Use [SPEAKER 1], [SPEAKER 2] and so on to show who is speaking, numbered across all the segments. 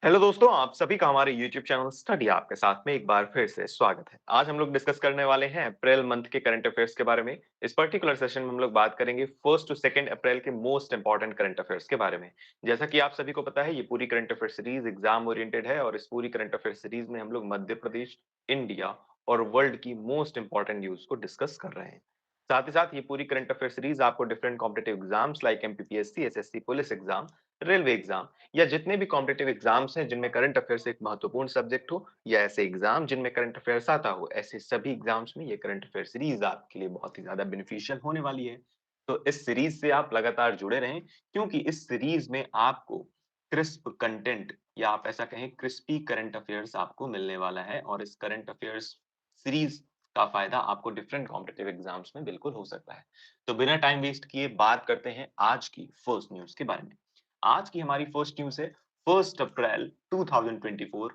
[SPEAKER 1] Hello दोस्तों, आप सभी का हमारे यूट्यूब चैनल स्टडी आपके साथ में एक बार फिर से स्वागत है। आज हम लोग डिस्कस करने वाले हैं अप्रैल मंथ के करंट अफेयर्स के बारे में। इस पर्टिकुलर सेशन में हम लोग बात करेंगे 1 टू 2 अप्रैल के मोस्ट इंपॉर्टेंट करंट अफेयर्स के बारे में। जैसा कि आप सभी को पता है, ये पूरी current affair series exam oriented है और इस पूरी करंट अफेयर सीरीज में हम लोग मध्य प्रदेश, इंडिया और वर्ल्ड की मोस्ट इंपॉर्टेंट न्यूज को डिस्कस कर रहे हैं। साथ ही साथ ये पूरी करंट अफेयर सीरीज आपको different competitive exams like MPPSC, SSC, police exam, railway exam या जितने भी कॉम्पिटिटिव एग्जाम्स हैं जिनमें करंट अफेयर्स एक महत्वपूर्ण सब्जेक्ट हो या ऐसे एग्जाम जिनमें करंट अफेयर्स आता हो, ऐसे सभी एग्जाम्स में ये करंट अफेयर सीरीज आपके लिए बहुत ही ज्यादा बेनिफिशियल होने वाली है। तो इस सीरीज से आप लगातार जुड़े रहें, क्योंकि इस सीरीज में आपको क्रिस्प कंटेंट या आप ऐसा कहें क्रिस्पी करंट अफेयर्स आपको मिलने वाला है और इस करंट अफेयर्स सीरीज का फायदा आपको डिफरेंट कॉम्पिटिटिव एग्जाम्स में बिल्कुल हो सकता है। तो बिना टाइम वेस्ट किए बात करते हैं आज की फर्स्ट न्यूज के बारे में। आज की हमारी फर्स्ट न्यूज है 1 अप्रैल 2024,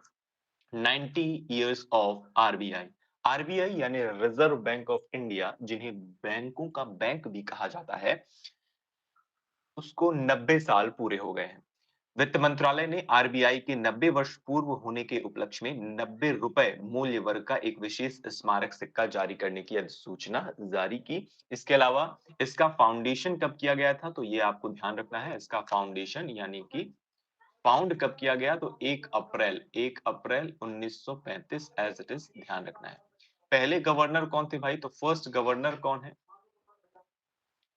[SPEAKER 1] 90 इयर्स ऑफ आरबीआई। आरबीआई यानी रिजर्व बैंक ऑफ इंडिया, जिन्हें बैंकों का बैंक भी कहा जाता है, उसको 90 साल पूरे हो गए हैं। वित्त मंत्रालय ने आरबीआई के 90 वर्ष पूर्व होने के उपलक्ष्य में 90 रुपए मूल्य वर्ग का एक विशेष स्मारक सिक्का जारी करने की अधिसूचना जारी की। इसके अलावा इसका फाउंडेशन कब किया गया था, तो ये आपको ध्यान रखना है। इसका फाउंडेशन यानी कि फाउंड कब किया गया, तो 1 अप्रैल 1935 एज इट इज, ध्यान रखना है। पहले गवर्नर कौन थे भाई, तो फर्स्ट गवर्नर कौन है?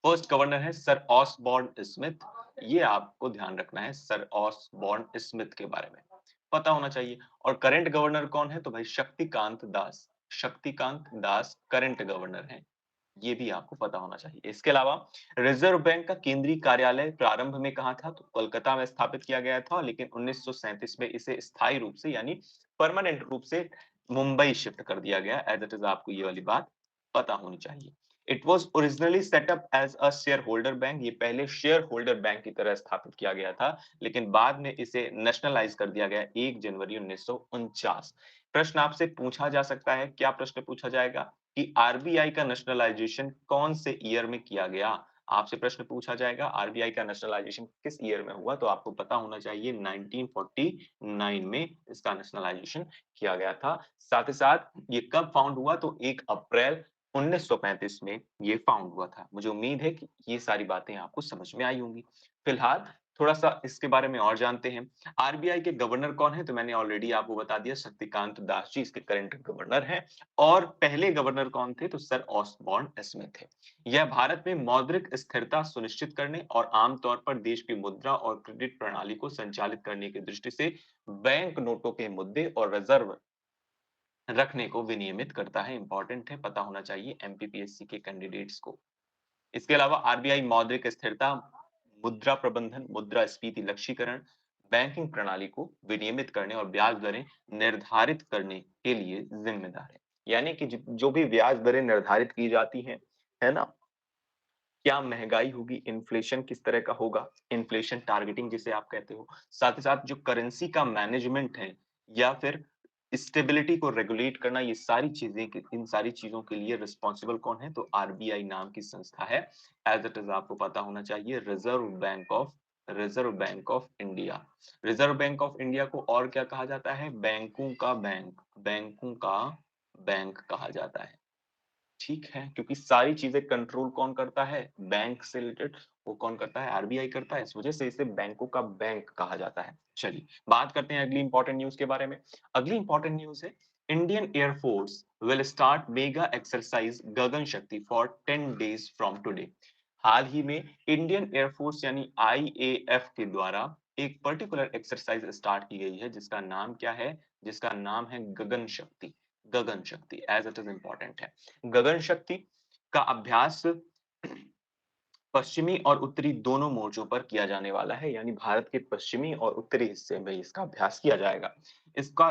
[SPEAKER 1] फर्स्ट गवर्नर है सर ऑसबॉर्न स्मिथ। ये आपको ध्यान रखना है, सर ऑसबॉर्न स्मिथ के बारे में पता होना चाहिए। और करंट गवर्नर कौन है, तो भाई शक्तिकांत दास। शक्तिकांत दास करंट गवर्नर हैं, ये भी आपको पता होना चाहिए। इसके अलावा रिजर्व बैंक का केंद्रीय कार्यालय प्रारंभ में कहाँ था, तो कोलकाता में स्थापित किया गया था, लेकिन 1937 में इसे स्थायी रूप से यानी परमानेंट रूप से मुंबई शिफ्ट कर दिया गया। एज इट इज, आपको ये वाली बात पता होनी चाहिए। It was originally set up as a shareholder bank. ये पहले शेयर होल्डर बैंक की तरह स्थापित किया गया था, लेकिन बाद में इसे नेशनलाइज कर दिया गया 1 जनवरी 1949। प्रश्न आपसे पूछा जा सकता है, क्या प्रश्न पूछा जाएगा कि आरबीआई का नेशनलाइजेशन कौन से ईयर में किया गया? आपसे प्रश्न पूछा जाएगा आरबीआई का नेशनलाइजेशन किस ईयर में हुआ, तो आपको पता होना चाहिए 1949 में इसका नेशनलाइजेशन किया गया था। साथ ही साथ ये कब फाउंड हुआ, तो 1 अप्रैल 1935 में ये फाउंड हुआ था। मुझे उम्मीद है कि ये सारी बातें आपको समझ में आई होंगी। फिलहाल थोड़ा सा इसके बारे में और जानते हैं। आरबीआई के गवर्नर कौन है, तो मैंने ऑलरेडी आपको बता दिया, शक्तिकांत दास जी इसके करंट गवर्नर हैं। और पहले गवर्नर कौन थे, तो सर ऑसबॉर्न स्मिथ थे। यह भारत में मौद्रिक स्थिरता सुनिश्चित करने और आमतौर पर देश की मुद्रा और क्रेडिट प्रणाली को संचालित करने की दृष्टि से बैंक नोटों के मुद्दे और रिजर्व रखने को विनियमित करता है। इंपॉर्टेंट है, पता होना चाहिए एमपीपीएससी के कैंडिडेट्स को। इसके अलावा आरबीआई मौद्रिक स्थिरता, मुद्रा प्रबंधन, मुद्रास्फीति लक्ष्यीकरण, बैंकिंग प्रणाली को विनियमित करने और ब्याज दरें निर्धारित करने के लिए जिम्मेदार है। यानी कि जो भी ब्याज दरें निर्धारित की जाती हैं, है ना, क्या महंगाई होगी, इन्फ्लेशन किस तरह का होगा, इन्फ्लेशन टारगेटिंग जिसे आप कहते हो, साथ ही साथ जो करेंसी का मैनेजमेंट है या फिर स्टेबिलिटी को रेगुलेट करना, ये सारी चीजें, इन सारी चीजों के लिए रिस्पॉन्सिबल कौन है, तो आरबीआई नाम की संस्था है। एज इट इज, आपको पता होना चाहिए reserve bank of India. Reserve bank of India को और क्या कहा जाता है, बैंकों का बैंक, बैंकों का बैंक कहा जाता है। ठीक है, क्योंकि सारी चीजें कंट्रोल कौन करता है, बैंक से रिलेटेड, वो कौन करता है, आरबीआई करता है। इस वजह से इसे बैंकों का बैंक कहा जाता है। चलिए बात करते हैं अगली इंपॉर्टेंट न्यूज के बारे में। अगली इंपॉर्टेंट न्यूज है, Indian air force will start mega exercise Gagan Shakti for 10 days from today. हाल ही में इंडियन एयरफोर्स यानी आईएएफ के द्वारा एक पर्टिकुलर एक्सरसाइज स्टार्ट की गई है, जिसका नाम क्या है, जिसका नाम है गगन शक्ति। गगन शक्ति एज इट इज इंपॉर्टेंट है। गगन शक्ति का अभ्यास पश्चिमी और उत्तरी दोनों मोर्चों पर किया जाने वाला है, यानी भारत के पश्चिमी और उत्तरी हिस्से में इसका अभ्यास किया जाएगा। इसका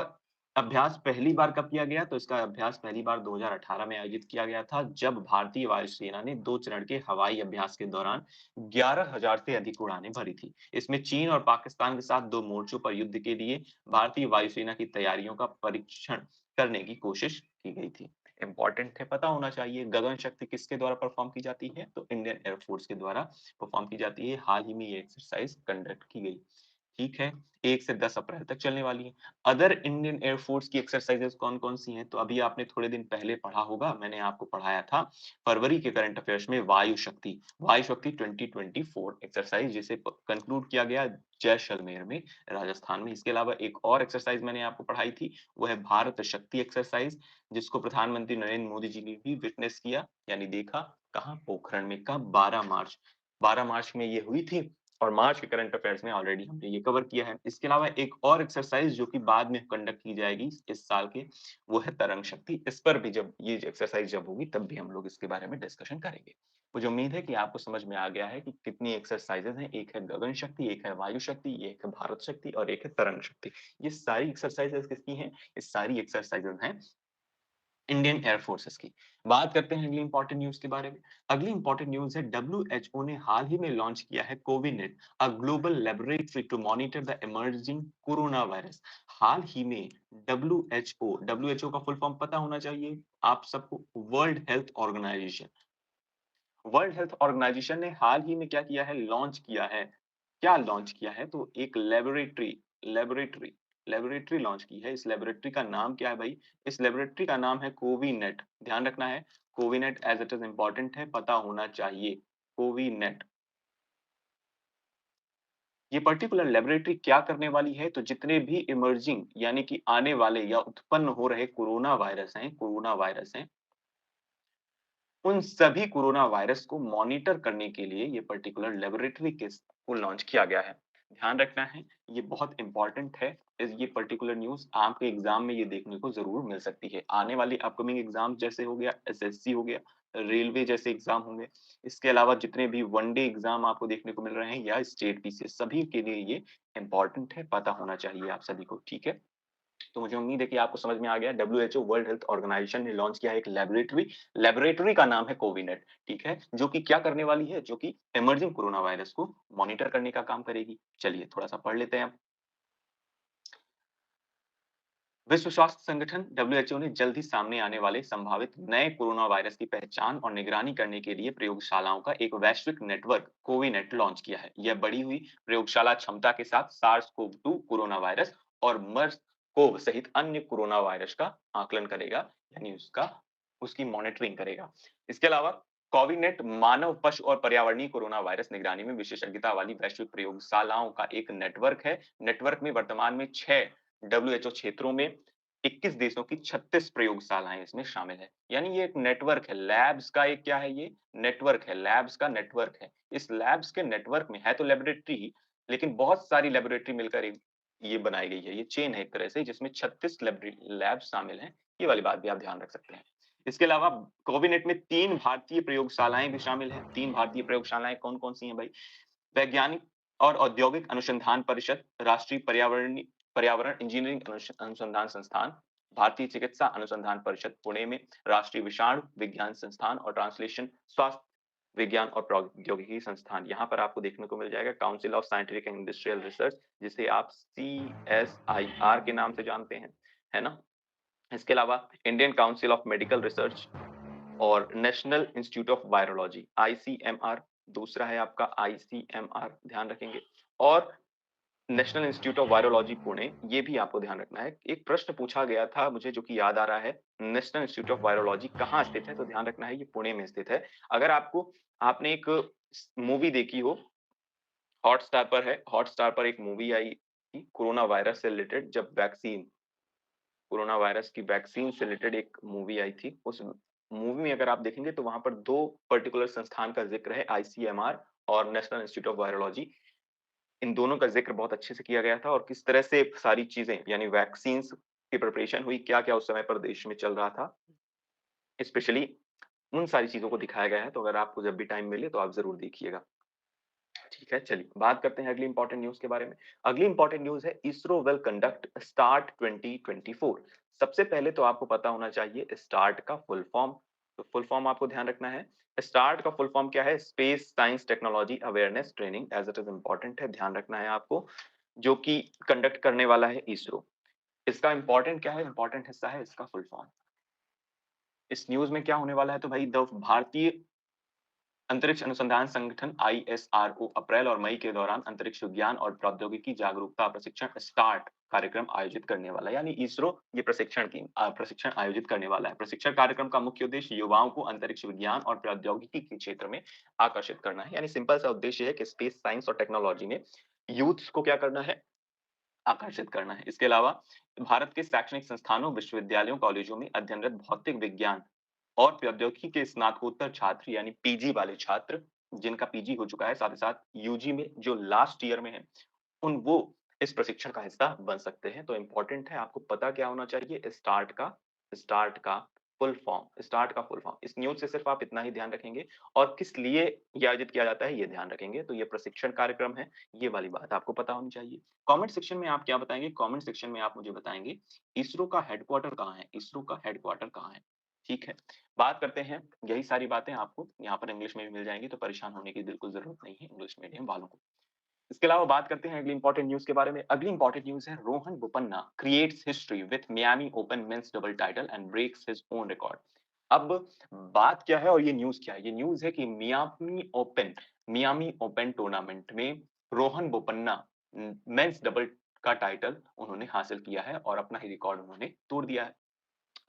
[SPEAKER 1] अभ्यास पहली बार कब किया गया, तो इसका अभ्यास पहली बार 2018 में आयोजित किया गया था, जब भारतीय वायुसेना ने 2 चरण के हवाई अभ्यास के दौरान 11,000 से अधिक उड़ानें भरी थी। इसमें चीन और पाकिस्तान के साथ 2 मोर्चों पर युद्ध के लिए भारतीय वायुसेना की तैयारियों का परीक्षण करने की कोशिश की गई थी। इंपॉर्टेंट है, पता होना चाहिए गगन शक्ति किसके द्वारा परफॉर्म की जाती है, तो इंडियन एयरफोर्स के द्वारा परफॉर्म की जाती है। हाल ही में ये एक्सरसाइज कंडक्ट की गई। ठीक है, 1 से 10 अप्रैल तक चलने वाली है। अदर इंडियन एयर फोर्स की एक्सरसाइज़ेज़ कौन-कौन सी हैं? तो अभी आपने थोड़े दिन पहले पढ़ा होगा, मैंने आपको पढ़ाया था फरवरी के करंट अफेयर्स में वायु शक्ति 2024 एक्सरसाइज़ जिसे प कंक्लूड किया गया जैसलमेर में, राजस्थान में। इसके अलावा एक और एक्सरसाइज़ मैंने आपको पढ़ाई थी, वो है भारत शक्ति एक्सरसाइज़, जिसको प्रधानमंत्री नरेंद्र मोदी जी ने भी विटनेस किया, यानी देखा। कहाँ? पोखरण में। कब? 12 मार्च। 12 मार्च में ये हुई थी और मार्च के करंट अफेयर्स में ऑलरेडी हमने ये कवर किया है। इसके अलावा एक और एक्सरसाइज़ जो कि बाद में कंडक्ट की जाएगी इस साल के, वो है तरंग शक्ति। इस पर भी जब ये एक्सरसाइज़ जब होगी तब भी हम लोग इसके बारे में डिस्कशन करेंगे। मुझे उम्मीद है कि आपको समझ में आ गया है कि कितनी एक्सरसाइज़ेज़ हैं। एक है गगन शक्ति, एक है वायु शक्ति, एक है भारत शक्ति और एक है तरंग शक्ति। ये सारी एक्सरसाइज़ेज़ किसकी हैं? ये सारी एक्सरसाइज़ेज़ हैं इंडियन एयर फोर्सेस की। बात करते हैं अगली इंपॉर्टेंट न्यूज़ के बारे में। अगली इंपॉर्टेंट न्यूज़ है डब्ल्यूएचओ ने हाल ही में लॉन्च किया है CoViNet, a global laboratory to monitor the emerging corona virus. हाल ही में डब्ल्यूएचओ का फुल फॉर्म पता होना चाहिए आप सबको, World Health Organization. World Health Organization ने हाल ही में क्या किया है? लॉन्च किया है। क्या लॉन्च किया है? तो एक लेबोरेटरी लेबोरेटरी लॉन्च की है। इस लेबोरेटरी का नाम क्या है भाई? इस लेबोरेटरी का नाम है कोविनेट। ध्यान रखना है, कोविनेट एज़ इट इज़ इम्पोर्टेंट है, पता होना चाहिए। कोविनेट। ये पर्टिकुलर लेबोरेटरी क्या करने वाली है? तो जितने भी इमर्जिंग यानी कि आने वाले या उत्पन्न हो रहे कोरोना वायरस हैं, उन सभी कोरोना वायरस को मॉनिटर करने के लिए ये पर्टिकुलर लेबोरेटरी किस को लॉन्च किया गया है। ध्यान रखना है, ये बहुत इम्पोर्टेंट है। ये पर्टिकुलर न्यूज़ आपके एग्ज़ाम में ये देखने को ज़रूर मिल सकती है। आने वाली अपकमिंग एग्ज़ाम जैसे हो गया, एसएससी हो गया, रेलवे जैसे एग्ज़ाम होंगे, इसके अलावा जितने भी वन डे एग्ज़ाम आपको देखने को मिल रहे हैं या स्टेट पीसीएस, सभी के लिए ये इम्पोर्टेंट है, पता होना चाहिए आप सभी को, ठीक है? तो मुझे उम्मीद है कि आपको समझ में आ गया। डब्ल्यूएचओ वर्ल्ड हेल्थ ऑर्गेनाइजेशन ने लॉन्च किया है एक लेबोरेटरी। लेबोरेटरी का नाम है कोविनेट, ठीक है? जो कि क्या करने वाली है? जो कि इमर्जिंग कोरोना वायरस को मॉनिटर करने का काम करेगी। चलिए थोड़ा-सा पढ़ लेते हैं अब। विश्व स्वास्थ्य संगठन डब्ल्यूएचओ ने जल्द ही सामने आने वाले संभावित नए कोरोना वायरस की पहचान और निगरानी करने के लिए प्रयोगशालाओं का एक वैश्विक नेटवर्क कोविनेट लॉन्च किया है। यह बढ़ी हुई प्रयोगशाला क्षमता के साथ सार्स कोव 2 कोरोना वायरस और मर्स कोव सहित अन्य कोरोना वायरस का आकलन करेगा, यानी उसकी मॉनिटरिंग करेगा। इसके अलावा कोविनेट मानव, पशु और पर्यावरणीय कोरोना वायरस निगरानी में विशेषज्ञता वाली वैश्विक प्रयोगशालाओं का एक नेटवर्क है। नेटवर्क में वर्तमान में 6 डब्ल्यूएचओ क्षेत्रों में 21 देशों की 36 प्रयोगशालाएं इसमें शामिल है। यानी ये एक नेटवर्क है, लैब्स का एक क्या है ये? नेटवर्क है, लैब्स का नेटवर्क है। इस लैब्स के नेटवर्क में है तो लेबोरेटरी ही, लेकिन बहुत सारी लेबोरेटरी मिलकर एक ये बनाई गई है। ये चेन है एक तरह से जिसमें 36 लैब्स शामिल हैं। ये वाली बात भी आप ध्यान रख सकते हैं। इसके अलावा कोविनेट में 3 भारतीय प्रयोगशालाएं भी शामिल हैं। 3 भारतीय प्रयोगशालाएं कौन-कौन सी हैं भाई? वैज्ञानिक और औद्योगिक अनुसंधान परिषद, राष्ट्रीय पर्यावरण इंजीनियरिंग अनुसंधान संस्थान, भारतीय चिकित्सा अनुसंधान परिषद पुणे में, राष्ट्रीय विषाणु विज्ञान संस्थान और ट्रांसलेशन स्वास्थ्य विज्ञान और प्रौद्योगिकी संस्थान। यहाँ पर आपको देखने को मिल जाएगा council of scientific and industrial research, जिसे आप सीएसआईआर के नाम से जानते हैं, है ना? इसके अलावा Indian council of medical research और national institute of virology, ICMR. दूसरा है आपका आईसीएमआर, ध्यान रखेंगे। और national institute of virology Pune, ये भी आपको ध्यान रखना है। एक प्रश्न पूछा गया था मुझे जो कि याद आ रहा है, नेशनल इंस्टीट्यूट ऑफ वायरोलॉजी कहाँ स्थित है? तो ध्यान रखना है ये पुणे में स्थित है। अगर आपने एक मूवी देखी हो, हॉटस्टार पर है, हॉटस्टार पर एक मूवी आई थी कोरोना वायरस से रिलेटेड, जब कोरोना वायरस की वैक्सीन से रिलेटेड एक मूवी आई थी। उस मूवी में अगर आप देखेंगे तो वहाँ पर 2 पर्टिकुलर संस्थान का ज़िक्र है, आईसीएमआर और नेशनल इंस्टीट्यूट ऑफ वायरोलॉजी। इन दोनों का ज़िक्र बहुत अच्छे से किया गया था और किस तरह से सारी चीज़ें यानी वैक्सीन्स की प्रिपरेशन हुई, क्या-क्या उस समय पर देश में चल रहा था। स्पेशली उन सारी चीज़ों को दिखाया गया है, तो अगर आपको जब भी टाइम मिले तो आप ज़रूर देखिएगा। ठीक है, चलिए बात करते हैं अगली इंपॉर्टेंट न्यूज़ के बारे में। अगली इंपॉर्टेंट न्यूज़ है इसरो विल कंडक्ट स्टार्ट 2024। सबसे पहले तो आपको पता होना चाहिए स्टार्ट का फुल फॉर्म। तो फुल फॉर्म आपको ध्यान रखना है। स्टार्ट का फुल फॉर्म क्या है? Space science technology awareness training, as it is important है, ध्यान रखना है आपको, जो कि कंडक्ट करने वाला है इसरो। इसका इम्पोर्टेंट क्या है? इम्पोर्टेंट हिस्सा है इसका फुल फॉर्म। इस न्यूज़ में क्या होने वाला है? तो भाई द भारतीय अंतरिक्ष अनुसंधान संगठन आईएसआरओ अप्रैल और मई के दौरान अंतरिक्ष विज्ञान और प्रौद्योगिकी जागरूकता प्रशिक्षण स्टार्ट कार्यक्रम आयोजित करने वाला है। यानी इसरो ये प्रशिक्षण आयोजित करने वाला है। प्रशिक्षण कार्यक्रम का मुख्य उद्देश्य युवाओं को अंतरिक्ष विज्ञान और प्रौद्योगिकी के क्षेत्र में आकर्षित करना है। यानी सिंपल सा उद्देश्य है कि स्पेस साइंस और टेक्नोलॉजी में यूथ्स को क्या करना है, आकर्षित करना है। इसके अलावा भारत के शैक्षणिक संस्थानों, विश्वविद्यालयों, कॉलेजों में अध्ययनरत भौतिक विज्ञान और प्रौद्योगिकी के स्नातकोत्तर छात्र यानी पीजी वाले छात्र, जिनका पीजी हो चुका है, साथ ही साथ यूजी में जो लास्ट ईयर में है, वो इस प्रशिक्षण का हिस्सा बन सकते हैं। तो इम्पोर्टेंट है, आपको पता क्या होना चाहिए, स्टार्ट का फुल फॉर्म। इस न्यूज़ से सिर्फ आप इतना ही ध्यान रखेंगे और किस लिए ये आयोजित किया जाता है, ये ध्यान रखेंगे। तो ये प्रशिक्षण कार्यक्रम है, ये वाली बात आपको पता होनी चाहिए। कमेंट सेक्शन में आप क्या बताएँगे? कमेंट सेक्शन में आप मुझे बताएँगे, इसरो का हेडक्वार्टर कहाँ है? इसरो का हेडक्वार्टर कहाँ है? ठीक है, बात करते हैं, यही सारी बातें आपको यहाँ पर इंग्लिश में भी मिल जाएँगी, तो परेशान होने की बिल्कुल ज़रूरत नहीं है इंग्लिश मीडियम वालों को। इसके अलावा बात करते हैं अगली इंपॉर्टेंट न्यूज़ के बारे में। अगली इंपॉर्टेंट न्यूज़ है, Rohan Bopanna creates history with Miami Open men's double title and breaks his own record. अब बात क्या है और ये न्यूज़ क्या है? ये न्यूज़ है कि मियामी ओपन टूर्नामेंट में रोहन बोपन्ना मेंस डबल का टाइटल उन्होंने हासिल किया है और अपना ही रिकॉर्ड उन्होंने तोड़ दिया है।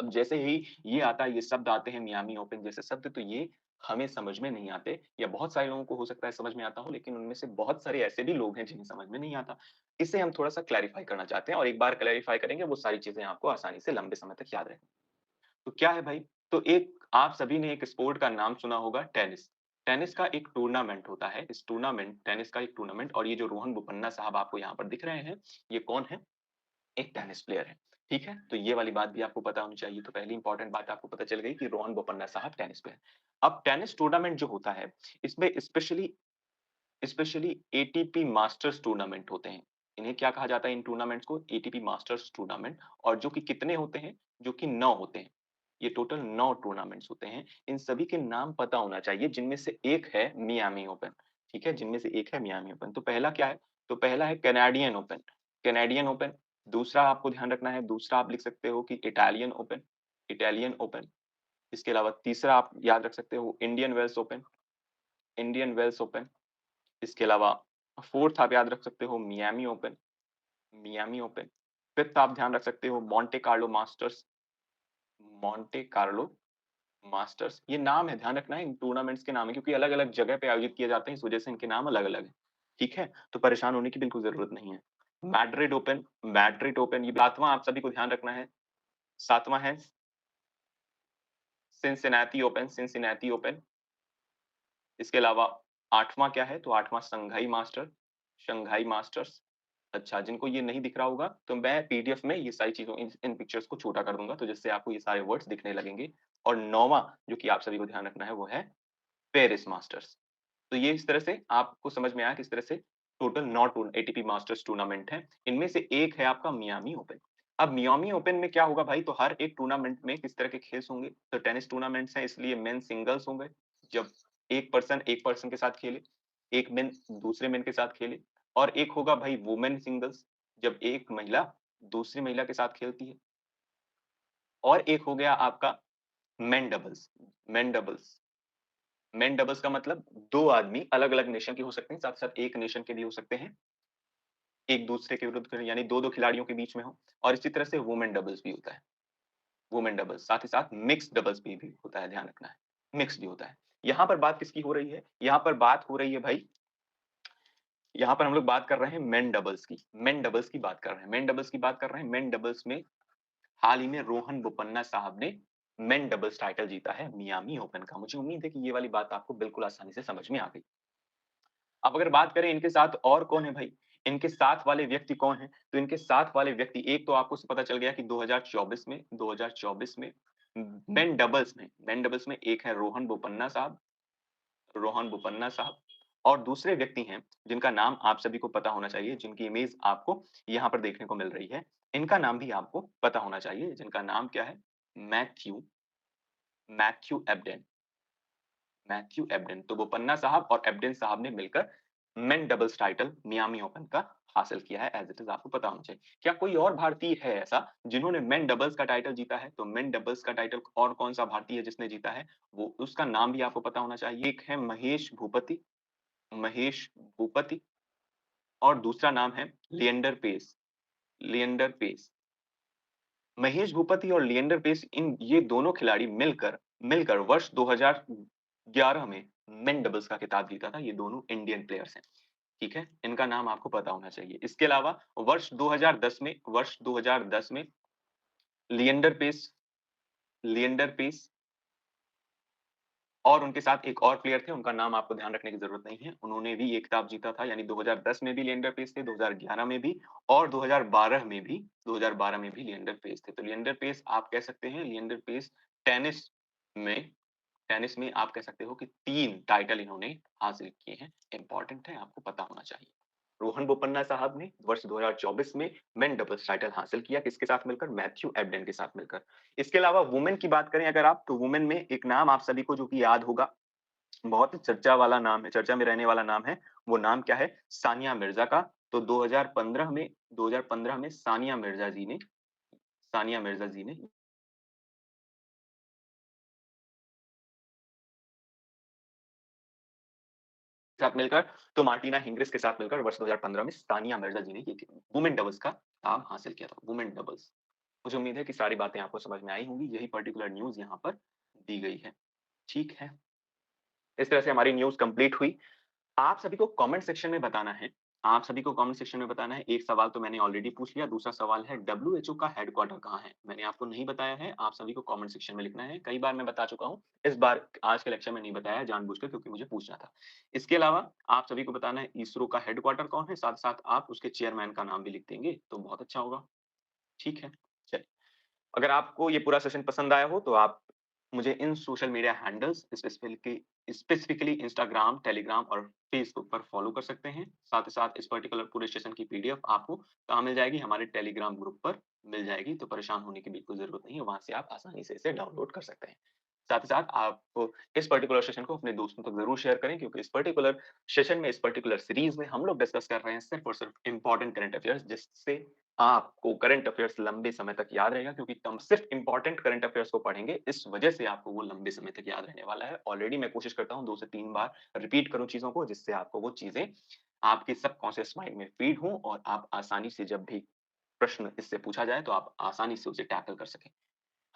[SPEAKER 1] अब जैसे ही ये आता है, ये शब्द आते हैं मियामी ओपन जैसे शब्द, तो ये हमें समझ में नहीं आते, या बहुत सारे लोगों को हो सकता है समझ में आता हो, लेकिन उनमें से बहुत सारे ऐसे भी लोग हैं जिन्हें समझ में नहीं आता। इसे हम थोड़ा-सा क्लैरिफाई करना चाहते हैं और एक बार क्लैरिफाई करेंगे, वो सारी चीज़ें आपको आसानी से लंबे समय तक याद रहेंगी। तो क्या है भाई? तो एक आप सभी ने एक स्पोर्ट का नाम सुना होगा, टेनिस। टेनिस का एक टूर्नामेंट होता है, इस टूर्नामेंट टेनिस का एक टूर्नामेंट, और ये जो रोहन बोपन्ना साहब आपको यहाँ पर दिख रहे हैं, ये कौन है? एक टेनिस प्लेयर है, ठीक है? तो ये वाली बात भी आपको पता होनी चाहिए। तो पहली इंपॉर्टेंट बात आपको पता चल गई कि रोहन बोपन्ना साहब टेनिस प्लेयर। अब टेनिस टूर्नामेंट जो होता है, इसमें specially specially ATP masters tournament होते हैं। इन्हें क्या कहा जाता है, इन टूर्नामेंट्स को? ATP masters tournament. और जो कि कितने होते हैं? जो कि 9 होते हैं। ये टोटल 9 टूर्नामेंट्स होते हैं। इन सभी के नाम पता होना चाहिए, जिनमें से एक है मियामी ओपन, ठीक है? जिनमें से एक है मियामी ओपन। तो पहला क्या है? तो पहला है कैनेडियन ओपन, कैनेडियन ओपन। दूसरा आपको ध्यान रखना है, दूसरा आप लिख सकते हो कि इटालियन ओपन, इटालियन ओपन। इसके अलावा तीसरा आप याद रख सकते हो Indian Wells Open, Indian Wells Open. इसके अलावा फोर्थ आप याद रख सकते हो Miami Open, Miami Open. Fifth आप ध्यान रख सकते हो Monte Carlo Masters, Monte Carlo Masters. ये नाम है, ध्यान रखना है, इन टूर्नामेंट्स के नाम है, क्योंकि अलग-अलग जगह पे आयोजित किए जाते हैं, इस वजह से इनके नाम अलग-अलग हैं। ठीक है? तो परेशान होने की बिल्कुल ज़रूरत नहीं है। मैड्रिड ओपन, ये 7वां आप सभी को ध्यान रखना है। 7वां है सिनसिनाटी ओपन। इसके अलावा 8वां क्या है? तो 8वां शंघाई मास्टर्स। अच्छा, जिनको ये नहीं दिख रहा होगा, तो मैं पीडीएफ में ये सारी चीज़ों इन इन पिक्चर्स को छोटा कर दूँगा, तो जिससे आपको ये सारे वर्ड्स दिखने लगेंगे। और 9वां जो कि आप सभी को ध्यान रखना है, वो है पेरिस मास्टर्स। तो ये इस तरह से आपको समझ में आया, किस तरह से टोटल 9 एटीपी मास्टर्स टूर्नामेंट हैं। इनमें से एक है आपका मियामी ओपन। अब मियामी ओपन में क्या होगा भाई, तो हर एक टूर्नामेंट में किस तरह के खेल होंगे? तो टेनिस टूर्नामेंट्स हैं, इसलिए मेन सिंगल्स होंगे। जब एक पर्सन के साथ खेले, एक मेन दूसरे मेन के साथ खेले। और एक होगा भाई वुमेन सिंगल्स, जब एक महिला दूसरी महिला के साथ खेलती है। और एक हो गया आपका main doubles, main doubles. Main doubles का मतलब 2 आदमी अलग-अलग नेशन के हो सकते हैं, साथ-साथ एक नेशन के भी हो सकते हैं। एक दूसरे के विरुद्ध यानी 2-2 खिलाड़ियों के बीच में हो। और इसी तरह से वुमेन डबल्स भी होता है। वुमेन डबल्स, साथ ही साथ मिक्स्ड डबल्स भी होता है, ध्यान रखना है। मिक्स भी होता है। यहाँ पर बात किसकी हो रही है? यहाँ पर बात हो रही है भाई, यहाँ पर हम लोग बात कर रहे हैं मेन डबल्स की। मेन डबल्स की बात कर रहे हैं, मेन डबल्स की बात कर रहे हैं। मेन डबल्स में हाल ही में रोहन बोपन्ना साहब ने मेन डबल्स टाइटल जीता है मियामी ओपन का। मुझे उम्मीद है कि ये वाली बात आपको बिल्कुल आसानी से समझ में आ गई। अब अगर बात करें इनके साथ और कौन है भाई, इनके साथ वाले व्यक्ति कौन हैं? तो इनके साथ वाले व्यक्ति, एक तो आपको पता चल गया कि 2024 में मेन डबल्स में एक है रोहन बोपन्ना साहब। और दूसरे व्यक्ति हैं जिनका नाम आप सभी को पता होना चाहिए, जिनकी इमेज आपको यहाँ पर देखने को मिल रही है। इनका नाम भी आपको पता होना चाहिए, जिनका नाम क्या है? Matthew Matthew Ebden. Matthew Ebden. तो बोपन्ना साहब और एबडेन साहब ने मिलकर main doubles title Miami open का हासिल किया है एज़ इट इज़ आपको पता होना चाहिए। क्या कोई और भारतीय है ऐसा जिन्होंने मेन डबल्स का टाइटल जीता है? तो मेन डबल्स का टाइटल और कौन-सा भारतीय है जिसने जीता है? वो उसका नाम भी आपको पता होना चाहिए। एक है महेश भूपति और दूसरा नाम है लिएंडर पेस। महेश भूपति और लिएंडर पेस इन ये दोनों खिलाड़ी मिलकर मिलकर वर्ष 2011 में मेन डबल्स का खिताब जीता था। ये दोनों इंडियन प्लेयर्स हैं, ठीक है? इनका नाम आपको पता होना चाहिए। इसके अलावा वर्ष 2010 में लिएंडर पेस लिएंडर पेस और उनके साथ एक और प्लेयर थे, उनका नाम आपको ध्यान रखने की ज़रूरत नहीं है। उन्होंने भी ये खिताब जीता था, यानी 2010 में भी लिएंडर पेस थे, 2011 में भी और 2012 में भी लिएंडर पेस थे। तो लिएंडर पेस आप कह सकते हैं लिएंडर पेस टेनिस में टेनिस में आप कह सकते हो कि 3 टाइटल इन्होंने हासिल किए हैं। इम्पोर्टेंट है, आपको पता होना चाहिए। रोहन बोपन्ना साहब ने वर्ष 2024 में मेन डबल्स टाइटल हासिल किया, किसके साथ मिलकर? मैथ्यू एबडेन के साथ मिलकर। इसके अलावा वुमेन की बात करें अगर आप, तो वुमेन में एक नाम आप सभी को जो कि याद होगा, बहुत ही चर्चा वाला नाम है, चर्चा में रहने वाला नाम है, वो नाम क्या है? सानिया मिर्ज़ा का। तो 2015 में सानिया मिर्ज़ा जी ने साथ मिलकर तो मार्टिना हिंगिस के साथ मिलकर वर्ष 2015 में सानिया मिर्ज़ा जी ने ये वुमेन डबल्स का नाम हासिल किया था, वुमेन डबल्स। मुझे उम्मीद है कि सारी बातें आपको समझ में आई होंगी, यही पर्टिकुलर न्यूज़ यहाँ पर दी गई है। ठीक है? इस तरह से हमारी न्यूज़ कंप्लीट हुई। आप सभी को कमेंट सेक्शन में बताना है आप सभी को कमेंट सेक्शन में बताना है, एक सवाल तो मैंने ऑलरेडी पूछ लिया, दूसरा सवाल है डब्ल्यूएचओ का हेडक्वार्टर कहाँ है? मैंने आपको नहीं बताया है, आप सभी को कमेंट सेक्शन में लिखना है। कई बार मैं बता चुका हूँ, इस बार आज के लेक्चर में नहीं बताया जानबूझकर क्योंकि मुझे पूछना था। इसके अलावा आप सभी को बताना है इसरो का हेडक्वार्टर कौन है? साथ-साथ आप उसके चेयरमैन का नाम भी लिख देंगे, तो बहुत अच्छा होगा। ठीक है? चलिए। अगर आपको ये पूरा सेशन पसंद आया हो तो आप मुझे इन social media handles specifically Instagram, Telegram और फेसबुक पर फॉलो कर सकते हैं। साथ ही साथ इस पर्टिकुलर पूरे सेशन की पीडीएफ आपको कहाँ मिल जाएगी? हमारे टेलीग्राम ग्रुप पर मिल जाएगी, तो परेशान होने की बिल्कुल ज़रूरत नहीं है, वहाँ से आप आसानी से इसे डाउनलोड कर सकते हैं। साथ ही साथ आप इस पर्टिकुलर सेशन को अपने दोस्तों तक ज़रूर शेयर करें क्योंकि इस पर्टिकुलर सेशन में, इस पर्टिकुलर सीरीज़ में हम लोग डिस्कस कर रहे हैं सिर्फ़ और सिर्फ़ इम्पोर्टेंट करंट अफेयर्स जिससे आपको करंट अफेयर्स लंबे समय तक याद रहेगा क्योंकि हम सिर्फ इंपॉर्टेंट करंट अफेयर्स को पढ़ेंगे, इस वजह से आपको वो लंबे समय तक याद रहने वाला है। ऑलरेडी मैं कोशिश करता हूँ 2 से 3 बार रिपीट करूँ चीज़ों को जिससे आपको वो चीज़ें आपके सबकॉन्शियस माइंड में फीड हों और आप आसानी से जब भी प्रश्न इससे पूछा जाए तो आप आसानी से उसे टैकल कर सकें।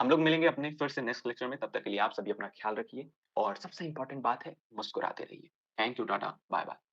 [SPEAKER 1] हम लोग मिलेंगे अपने फिर से नेक्स्ट लेक्चर में, तब तक के लिए आप सभी अपना ख्याल रखिए और सबसे इंपॉर्टेंट बात है मुस्कुराते रहिए। Thank you, Tata, bye-bye.